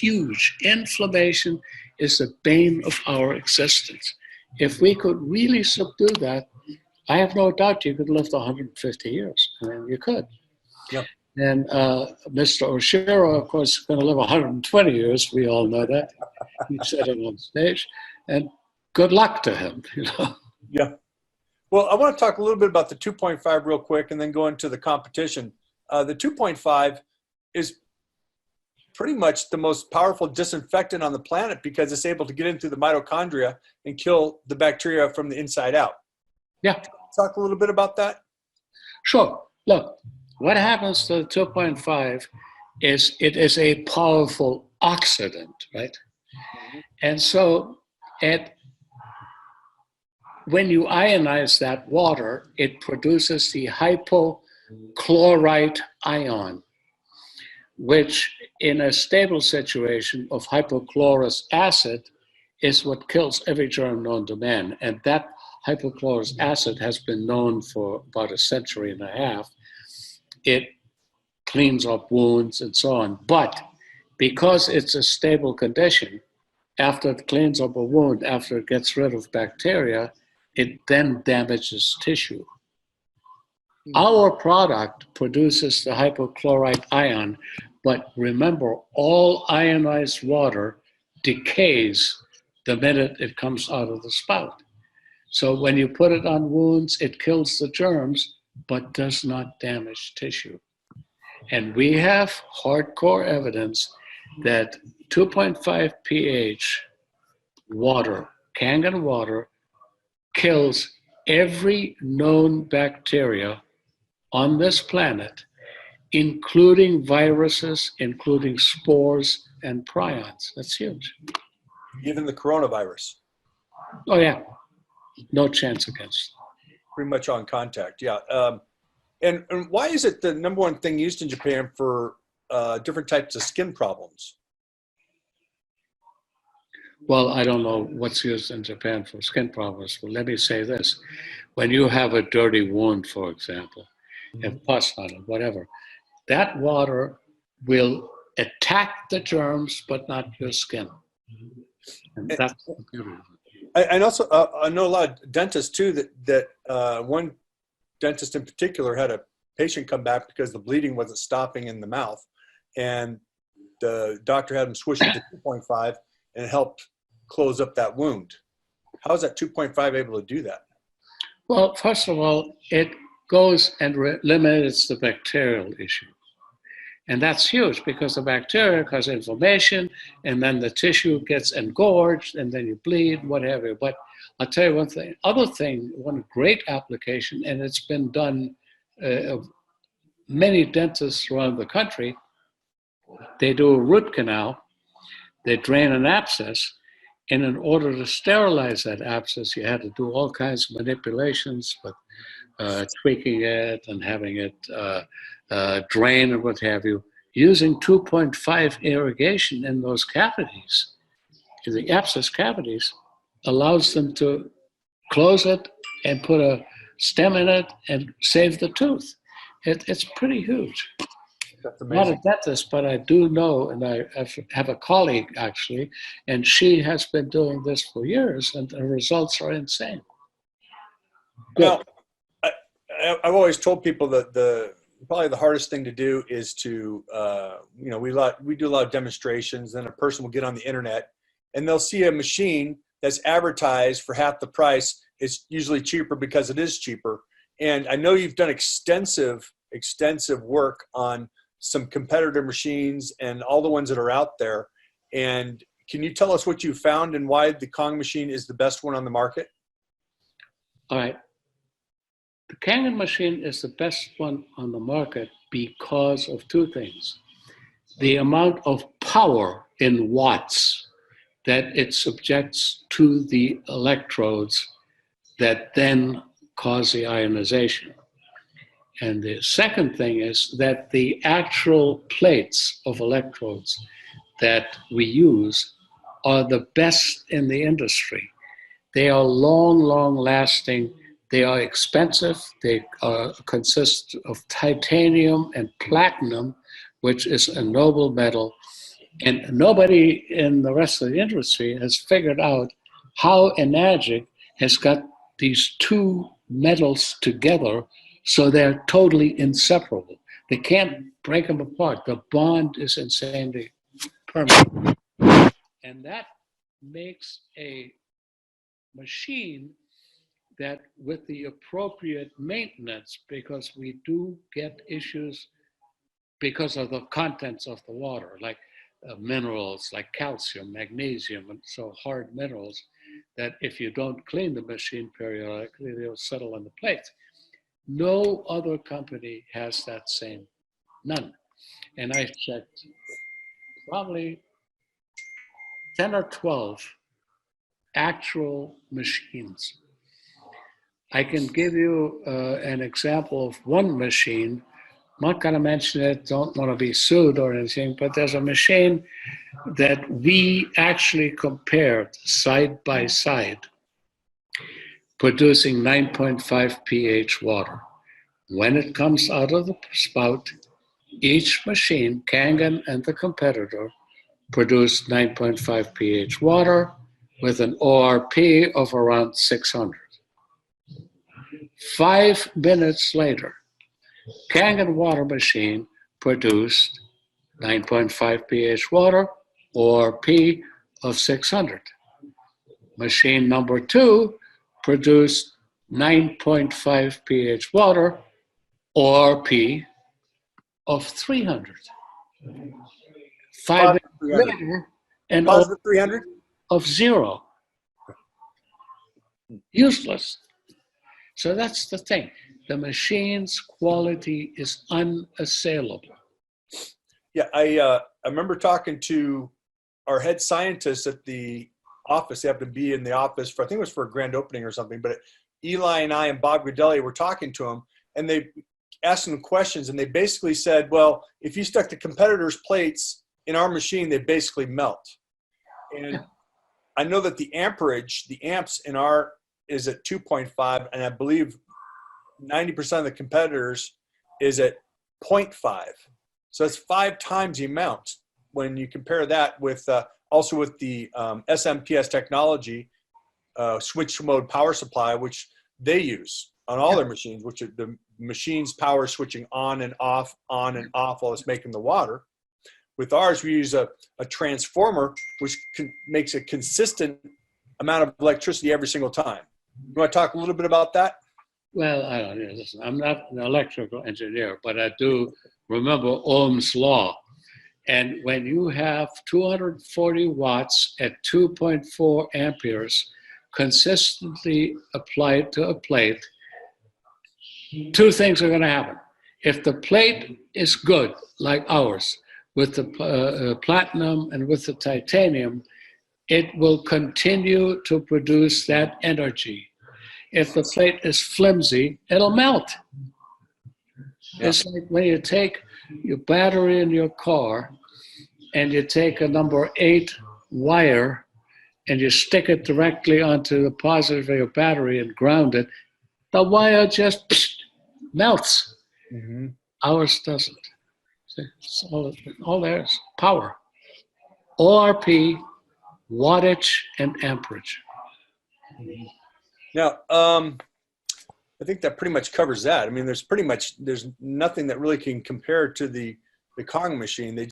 huge. Inflammation is the bane of our existence. If we could really subdue that, I have no doubt you could live to 150 years. I mean, you could. Yep. And Mr. Oshiro, of course, is going to live 120 years. We all know that. He's sitting on stage. And good luck to him, you know. Yeah. Well, I want to talk a little bit about the 2.5 real quick and then go into the competition. The 2.5 is pretty much the most powerful disinfectant on the planet because it's able to get into the mitochondria and kill the bacteria from the inside out. Yeah. Talk a little bit about that? Sure. Look, what happens to the 2.5 is it is a powerful oxidant, right? And so when you ionize that water, it produces the hypochlorite ion, which in a stable situation of hypochlorous acid is what kills every germ known to man. And that hypochlorous acid has been known for about a century and a half. It cleans up wounds and so on. But because it's a stable condition, after it cleans up a wound, after it gets rid of bacteria, it then damages tissue. Our product produces the hypochlorite ion, but remember, all ionized water decays the minute it comes out of the spout. So when you put it on wounds, it kills the germs, but does not damage tissue. And we have hardcore evidence that 2.5 pH water, Kangen water, kills every known bacteria on this planet, including viruses, including spores and prions. That's huge. Even the coronavirus. Oh yeah, no chance against. Pretty much on contact, yeah. And why is it the number one thing used in Japan for different types of skin problems? Well, I don't know what's used in Japan for skin problems, but let me say this. When you have a dirty wound, for example, and pus on it, whatever, that water will attack the germs, but not your skin. And that's the beauty of it. And also, I know a lot of dentists too, that one dentist in particular had a patient come back because the bleeding wasn't stopping in the mouth. And the doctor had him switch it to 2.5 and it helped close up that wound. How is that 2.5 able to do that? Well, first of all, it goes and eliminates the bacterial issue. And that's huge because the bacteria cause inflammation and then the tissue gets engorged and then you bleed, whatever. But I'll tell you one thing, one great application, and it's been done, many dentists around the country, they do a root canal, they drain an abscess, and in order to sterilize that abscess, you had to do all kinds of manipulations, but tweaking it and having it drain and what have you, using 2.5 irrigation in those cavities, in the abscess cavities, allows them to close it and put a stem in it and save the tooth. It's pretty huge. That's amazing. Not a dentist, but I do know, and I have a colleague actually, and she has been doing this for years, and the results are insane. Now, I've always told people that probably the hardest thing to do is to, we do a lot of demonstrations, and a person will get on the internet, and they'll see a machine that's advertised for half the price. It's usually cheaper because it is cheaper. And I know you've done extensive work on some competitor machines and all the ones that are out there. And can you tell us what you found and why the Kong machine is the best one on the market? All right. The Kangen machine is the best one on the market because of two things. The amount of power in watts that it subjects to the electrodes that then cause the ionization. And the second thing is that the actual plates of electrodes that we use are the best in the industry. They are long lasting. They are expensive. They consist of titanium and platinum, which is a noble metal. And nobody in the rest of the industry has figured out how Enagic has got these two metals together so they're totally inseparable. They can't break them apart. The bond is insanely permanent. And that makes a machine that, with the appropriate maintenance, because we do get issues because of the contents of the water, like minerals like calcium, magnesium, and so hard minerals, that if you don't clean the machine periodically, they'll settle on the plates. No other company has that same, none. And I checked probably 10 or 12 actual machines. I can give you an example of one machine. I'm not going to mention it, don't want to be sued or anything, but there's a machine that we actually compared side by side, producing 9.5 pH water. When it comes out of the spout, each machine, Kangen and the competitor, produced 9.5 pH water with an ORP of around 600. 5 minutes later, Kangen water machine produced 9.5 pH water, ORP of 600. Machine number 2 produced 9.5 pH water, ORP of 300. 5 minutes later, an Positive 300? of 0. Useless. So that's the thing. The machine's quality is unassailable. Yeah, I remember talking to our head scientist at the office. They happened to be in the office for, I think it was for a grand opening or something, but Eli and I and Bob Gradelli were talking to him, and they asked him questions, and they basically said, well, if you stuck the competitors' plates in our machine, they basically melt. And I know that the amperage, the amps in our is at 2.5, and I believe 90% of the competitors is at 0.5. So it's 5 times the amount when you compare that with also with the SMPS technology, switch mode power supply, which they use on all their machines, which are the machine's power switching on and off while it's making the water. With ours, we use a transformer, which makes a consistent amount of electricity every single time. You want to talk a little bit about that? Well, I don't know. Listen, I'm not an electrical engineer, but I do remember Ohm's law. And when you have 240 watts at 2.4 amperes consistently applied to a plate, 2 things are going to happen. If the plate is good, like ours, with the platinum and with the titanium, it will continue to produce that energy. If the plate is flimsy, it'll melt. Yeah. It's like when you take your battery in your car and you take a number 8 wire and you stick it directly onto the positive of your battery and ground it, the wire just melts. Mm-hmm. Ours doesn't. It's all there's power. ORP, wattage, and amperage. Now, I think that pretty much covers that. I mean, there's nothing that really can compare to the Kangen machine.